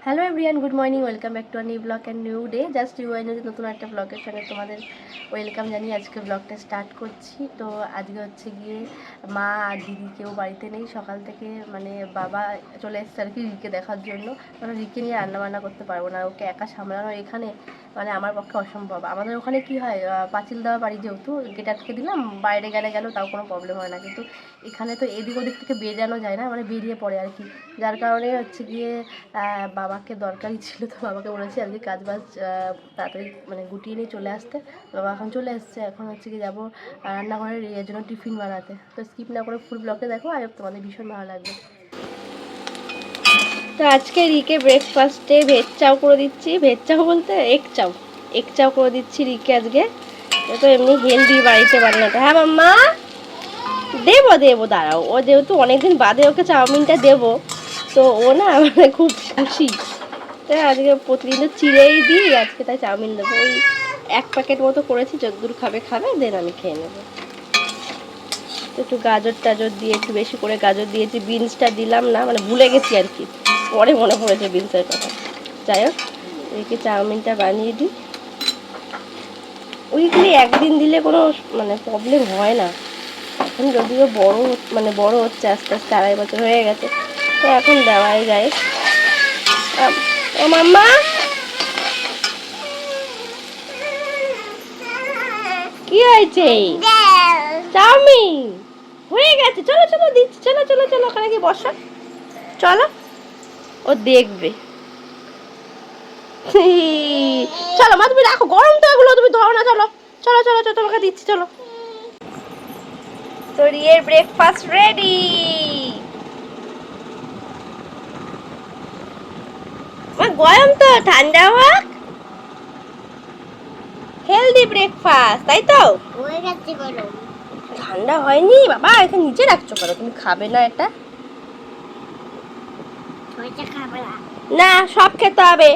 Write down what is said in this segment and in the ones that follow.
Hello everyone, good morning, welcome back to our new blog and new day. Just নতুন একটা ব্লগের সঙ্গে তোমাদের ওয়েলকাম জানিয়ে আজকে ব্লগটা স্টার্ট করছি। তো আজকে হচ্ছে গিয়ে মা আর দিদি কেউ বাড়িতে নেই সকাল থেকে, মানে বাবা চলে এসছে আর কি রিকে দেখার জন্য। কারণ রিকে নিয়ে রান্নাবান্না করতে পারবো না, ওকে একা সামলানো এখানে মানে আমার পক্ষে অসম্ভব। আমাদের ওখানে কি হয়, পাঁচিল দেওয়া বাড়ি যেহেতু গেট আটকে দিলাম, বাইরে গেলেও তাও কোনো প্রবলেম হয় না, কিন্তু এখানে তো এদিক ওদিক থেকে বেরানো যায় না, মানে বেরিয়ে পড়ে আর কি। যার কারণে হচ্ছে গিয়ে বাবাকে দরকারই ছিল, তো বাবাকে বলেছি আজকে কাজ বাজ তাড়াতাড়ি মানে গুটিয়ে নিয়ে চলে আসতে। বাবা এখন চলে এসছে, এখন হচ্ছে কি যাবো রান্নাঘরের এর জন্য টিফিন বানাতে। তো স্কিপ না করে ফুল ব্লগে দেখো, আর তোমাদের ভীষণ ভালো লাগবে। তো আজকে রিকে ব্রেকফাস্টে ভেজ চাউ করে দিচ্ছি, ভেজ চাউ বলতে এগ চাউ করে দিচ্ছি রিকে আজকে। তো এমনি হেলদি বাড়িতে বানাতে। হ্যাঁ মাম্মা, দেবো দাঁড়াও, ও যেহেতু অনেকদিন বাদে ওকে চাউমিনটা দেবো, তো ও না মানে খুব খুশি। তাই আজকে প্রতিদিন তো চিড়েই দিই, আজকে তাই চাউমিন দেবো। ওই 1 প্যাকেট মতো করেছি, যতদূর খাবে দেন আমি খেয়ে নেবো। একটু গাজর টাজর দিয়ে, একটু বেশি করে গাজর দিয়েছি, বিনসটা দিলাম না, মানে ভুলে গেছি আর কি, পরে মনে পড়েছে বিনসের কথা। যাই হোক, এদিকে চাউমিনটা বানিয়ে দিই। উইকলি একদিন দিলে কোনো মানে প্রবলেম হয় না। এখন যদিও বড় হচ্ছে আস্তে আস্তে, 2.5 বছর হয়ে গেছে, তো এখন দেওয়াই যায়। ও মাম্মা, কি হয়েছে? চাউমিন হয়ে গেছে, চলো চলো দিচ্ছি, চলো চলো চলো, ওখানে গিয়ে বসো, চলো, ও দেখবে। চলো মা, তুমি রাখো, গরম তো এগুলো, তুমি ধরো না, চলো চলো চলো চলো, তোমাকে দিচ্ছি, চলো। তো রিয়ের ব্রেকফাস্ট রেডি। গরম তো, ঠান্ডা হোক, হেলদি ব্রেকফাস্ট, তাই তো? হয়ে গেছে গরম, ঠান্ডা হয়নি বাবা, এখানে নিচে রাখছো কেন? তুমি খাবে না এটা? না, সব খেতে হবে।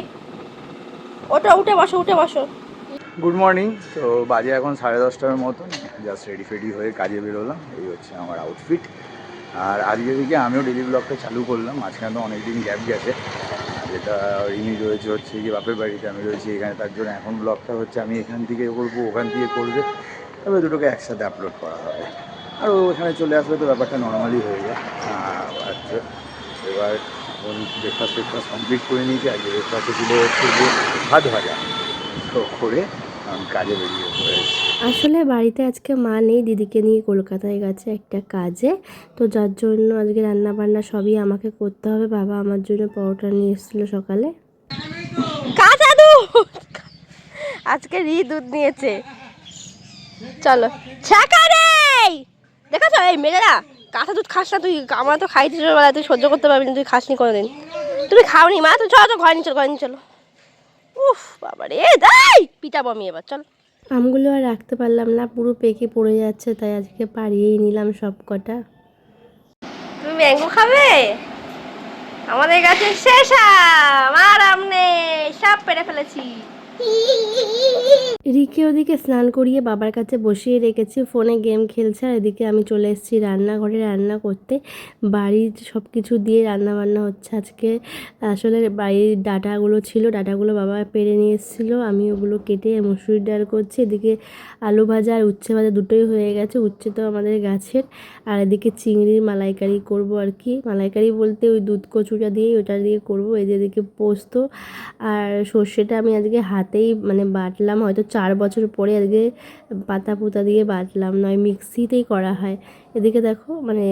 ওটা উঠে বসো, উঠে বসো। Good morning. তো বাজে এখন 10:30টার মতন, জাস্ট রেডি ফেডি হয়ে কাজে বেরোলাম। এই হচ্ছে আমার আউটফিট। আর আজকে দিকে আমিও ডেলি ব্লগটা চালু করলাম। মাঝখানে তো অনেক দিন গ্যাপ গেছে, যেটা রিমি রয়েছে হচ্ছে কি বাপের বাড়িতে, আমি রয়েছি এখানে, তার জন্য এখন ব্লগটা হচ্ছে আমি এখান থেকে করবো, ওখান থেকে করবে, তবে দুটোকে একসাথে আপলোড করা হবে। আর ও ওখানে চলে আসবে, তো ব্যাপারটা নর্মালি হয়ে যায়। আচ্ছা, এবার এখন ব্রেকফাস্ট কমপ্লিট করে নিয়েছি। আজকে ব্রেকফাস্টে ছিল হচ্ছে গিয়ে ভাত ভাজা, তো করে কাজে বেরিয়ে পড়েছি। আসলে বাড়িতে আজকে মা নেই, দিদিকে নিয়ে কলকাতায় গেছে একটা কাজে, তো যার জন্য আজকে রান্না বান্না সবই আমাকে করতে হবে। বাবা আমার জন্য পরোটা নিয়ে এসেছিলো সকালে। কাঁচা দুধ, আজকে দুধ নিয়েছে। চলো, ছাকা নেই, দেখেছো এই মেয়েরা, কাঁচা দুধ খাস না তুই, আমরা তো খাইছি ছোটবেলায়, তুই সহ্য করতে পারবি না, তুই খাসনি কোনোদিন, তুমি খাওনি মা, তো চলো ঘরে নিয়ে চলো, ঘরে নিয়ে চলো। উফ বাবা রে, দাই পিটাবো আমি এবার, চল। আমগুলো আর রাখতে পারলাম না, পুরো পেকে পড়ে যাচ্ছে, তাই আজকে পাড়িয়েই নিলাম সব কটা। তুমি ম্যাঙ্গো খাবে? আমাদের গাছে শেষ আম, আর আম নেই, সব পেড়ে ফেলেছি। রিকে ওদিকে স্নান করিয়ে বাবার কাছে বসিয়ে রেখেছি, ফোনে গেম খেলছে, আর এদিকে আমি চলে এসেছি রান্নাঘরে রান্না করতে। বাড়ির সব কিছু দিয়ে রান্না বান্না হচ্ছে আজকে। আসলে বাড়ির ডাঁটাগুলো ছিল, ডাঁটাগুলো বাবা পেড়ে নিয়ে এসেছিলো, আমি ওগুলো কেটে মুসুরির ডাল করছি। এদিকে আলু ভাজা আর উচ্ছে ভাজা দুটোই হয়ে গেছে, উচ্ছে তো আমাদের গাছের। আর এদিকে চিংড়ির মালাইকারি করব আর কি, মালাইকারি বলতে ওই দুধ কচুটা দিয়েই ওটা দিয়ে করব। এই যে এদিকে পোস্ত আর সর্ষেটা আমি আজকে হাতেই মানে বাটলাম, হয়তো 4 বছর পরে আজকে পাতা পুতা দিয়ে বাটলাম, নয় মিক্সিতেই করা হয়। এদিকে দেখো মানে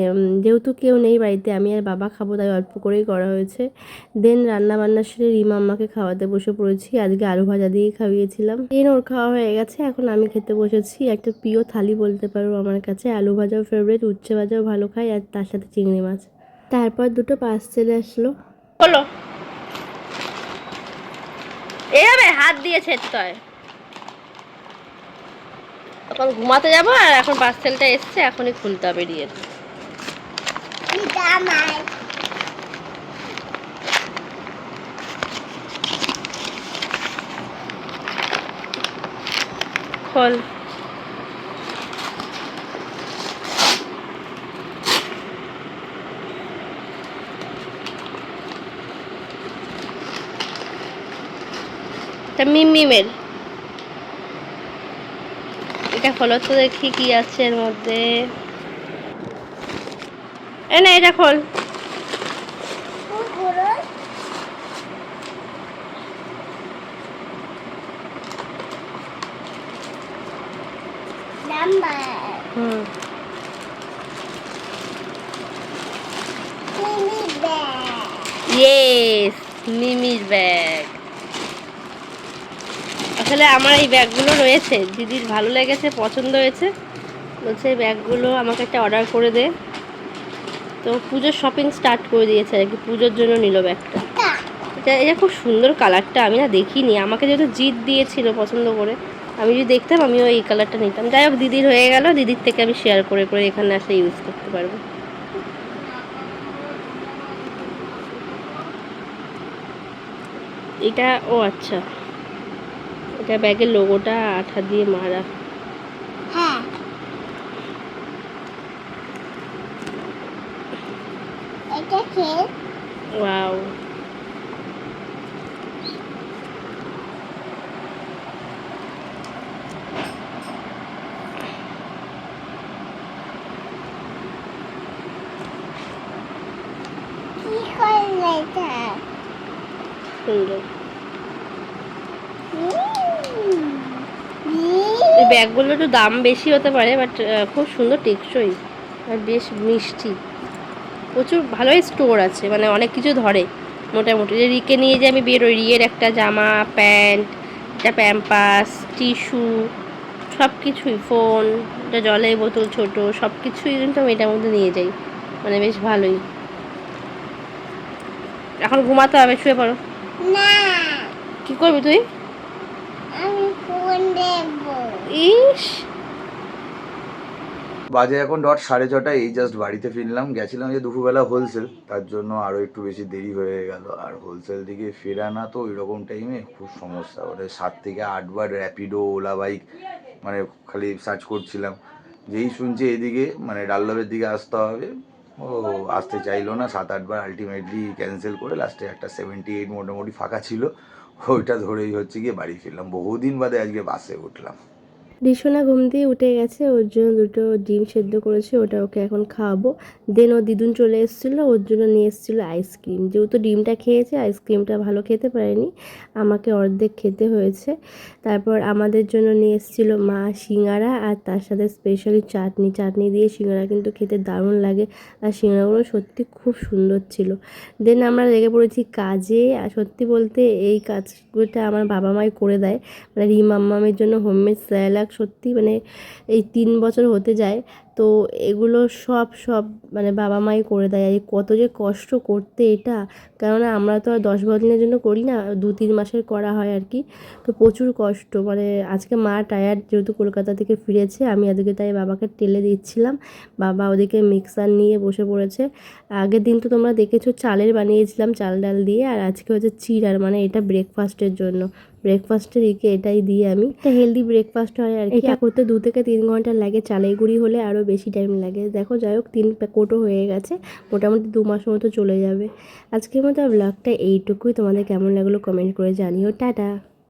যেহেতু কেউ নেই বাড়িতে, আমি আর বাবা খাবো, তাই অল্প করেই করা হয়েছে। দেন রান্না বান্না সেরে রিমা আম্মাকে খাওয়াতে বসে পড়েছি, আজকে আলু ভাজা দিয়েই খাইয়েছিলাম। দেন ওর খাওয়া হয়ে গেছে, এখন আমি খেতে বসেছি। একটা প্রিয় থালি বলতে পারো আমার কাছে, আলু ভাজাও ফেভারিট, উচ্ছে ভাজাও ভালো খাই, আর তার সাথে চিংড়ি মাছ। তারপর দুটো পার্সেল আসলো। বলো, এইভাবে হাত দিয়ে ছেড়তে হয়। তখন ঘুমাতে যাবো, আর এখন পার্সেলটা এসছে, এখনই খুলতে হবে দিয়ে। খোল। এটা মিমের। এটা খোলো তো দেখি কি আছে এর মধ্যে। এ না, এটা খোল। হুম, ইয়েস, মিমির ব্যাগ। আসলে আমার এই ব্যাগগুলো রয়েছে, দিদির ভালো লেগেছে, পছন্দ হয়েছে, বলছে এই ব্যাগগুলো আমাকে একটা অর্ডার করে দে। তো পুজোর শপিং স্টার্ট করে দিয়েছে আর কি, পুজোর জন্য নিল ব্যাগটা। এটা খুব সুন্দর কালারটা, আমি না দেখিনি, আমাকে যেহেতু জিদ দিয়েছিল পছন্দ করে, আমি যদি দেখতাম আমিও এই কালারটা নিতাম। যাই হোক, দিদির হয়ে গেল, দিদির থেকে আমি শেয়ার করে করে এখানে আসলে ইউজ করতে পারবো। এটা, ও আচ্ছা, এটা ব্যাগের লোগোটা আঠা দিয়ে মারা। হ্যাঁ, এটা খেয়ে ওয়াও, কি করলে এটা? সুন্দর। উম, এই ব্যাগগুলো একটু দাম বেশি হতে পারে, বাট খুব সুন্দর, টেকসই আর বেশ মিষ্টি। প্রচুর ভালোই স্টোর আছে, মানে অনেক কিছু ধরে মোটামুটি। যে রিকে নিয়ে যে আমি বেরোই, রিয়ের একটা জামা, প্যান্ট, একটা প্যাম্পাস, টিস্যু, সব কিছুই, ফোন, একটা জলের বোতল ছোটো, সব কিছুই কিন্তু আমি এটার মধ্যে নিয়ে যাই, মানে বেশ ভালোই। এখন ঘুমাতে হবে, শুয়ে পড়ো। না, কী করবি তুই? আমি ফোন দেখবো। ইস, বাজে এখন 6:30, এই জাস্ট বাড়িতে ফিরলাম। গেছিলাম যে দুপুরবেলা হোলসেল, তার জন্য আরও একটু বেশি দেরি হয়ে গেল। আর হোলসেল দিকে ফেরা না তো ওইরকম টাইমে খুব সমস্যা, ওটা 7 থেকে 8 বার র্যাপিডো, ওলা বাইক, মানে খালি সার্চ করছিলাম। যেই শুনছি এদিকে মানে ডাল্লবের দিকে আসতে হবে, ও আসতে চাইলো না। 7-8 বার আলটিমেটলি ক্যান্সেল করে লাস্টে একটা 78 মোটামুটি ফাঁকা ছিল, ওইটা ধরেই হচ্ছে গিয়ে বাড়ি ফিরলাম। বহুদিন বাদে আজকে বাসে উঠলাম। রিসোনা ঘুম দিয়ে উঠে গেছে, ওর জন্য দুটো ডিম সেদ্ধ করেছে, ওটা ওকে এখন খাওয়াবো। দেন ও দিদুন চলে এসেছিলো, ওর জন্য নিয়ে এসেছিলো আইসক্রিম। যেহেতু ডিমটা খেয়েছে, আইসক্রিমটা ভালো খেতে পারেনি, আমাকে অর্ধেক খেতে হয়েছে। তারপর আমাদের জন্য নিয়ে এসেছিলো মা সিঙ্গারা, আর তার সাথে স্পেশালি চাটনি। চাটনি দিয়ে সিঙ্গারা কিন্তু খেতে দারুণ লাগে, আর সিঙ্গারাগুলো সত্যি খুব সুন্দর ছিল। দেন আমরা লেগে পড়েছি কাজে। আর সত্যি বলতে এই কাজটা আমার বাবা মাই করে দেয়, মানে রিমাম্মামের জন্য হোমমেড স্যালাড। সত্যি মানে এই 3 বছর হতে যায়, তো এগুলো সব মানে বাবা মাই করে দেয়। আর কত যে কষ্ট করতে এটা, কেননা আমরা তো আর 10-12 দিনের জন্য করি না, 2-3 মাসের করা হয় আর কি। তো প্রচুর কষ্ট, মানে আজকে মা টায়ার্ড, যেহেতু কলকাতা থেকে ফিরেছে, আমি আজকে তাই বাবাকে টেলে দিচ্ছিলাম। বাবা ওদিকে মিক্সার নিয়ে বসে পড়েছে। আগের দিন তো তোমরা দেখেছো চালের বানিয়েছিলাম, চাল ডাল দিয়ে, আর আজকে হচ্ছে চিড়ার, মানে এটা ব্রেকফাস্টের জন্য। ব্রেকফাস্টের দিকে এটাই দিই আমি, একটা হেলদি ব্রেকফাস্ট হয় আর কি। এটা করতে 2 থেকে 3 ঘন্টা লাগে, চালের গুঁড়ি হলে আরও বেশি টাইম লাগে। দেখো, যাই হোক 3 কোটো হয়ে গেছে, মোটামুটি 2 মাস মতো চলে যাবে। আজকের মতো ব্লগটা এইটুকুই। তোমাদের কেমন লাগলো কমেন্ট করে জানিও। টাটা।